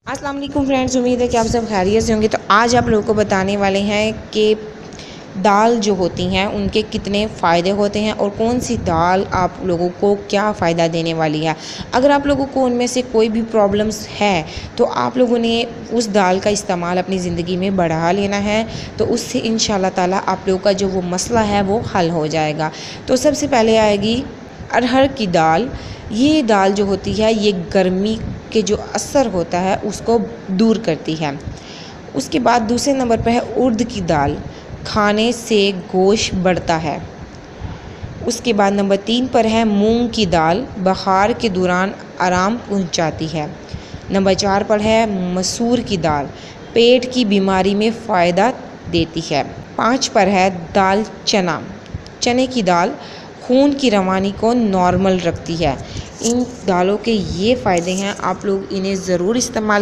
अस्सलाम वालेकुम फ्रेंड्स, उम्मीद है कि आप सब खैरियत से होंगे। तो आज आप लोगों को बताने वाले हैं कि दाल जो होती हैं उनके कितने फ़ायदे होते हैं और कौन सी दाल आप लोगों को क्या फ़ायदा देने वाली है। अगर आप लोगों को उनमें से कोई भी प्रॉब्लम्स है तो आप लोगों ने उस दाल का इस्तेमाल अपनी ज़िंदगी में बढ़ा लेना है, तो उससे इंशाल्लाह ताला आप लोगों का जो वो मसला है वो हल हो जाएगा। तो सबसे पहले आएगी अरहर की दाल। ये दाल जो होती है ये गर्मी के जो असर होता है उसको दूर करती है। उसके बाद दूसरे नंबर पर है उर्द की दाल, खाने से गोश्त बढ़ता है। उसके बाद नंबर 3 पर है मूंग की दाल, बुखार के दौरान आराम पहुंचाती है। नंबर 4 पर है मसूर की दाल, पेट की बीमारी में फ़ायदा देती है। 5 पर है दाल चना, चने की दाल खून की रवानी को नॉर्मल रखती है। इन दालों के ये फ़ायदे हैं, आप लोग इन्हें ज़रूर इस्तेमाल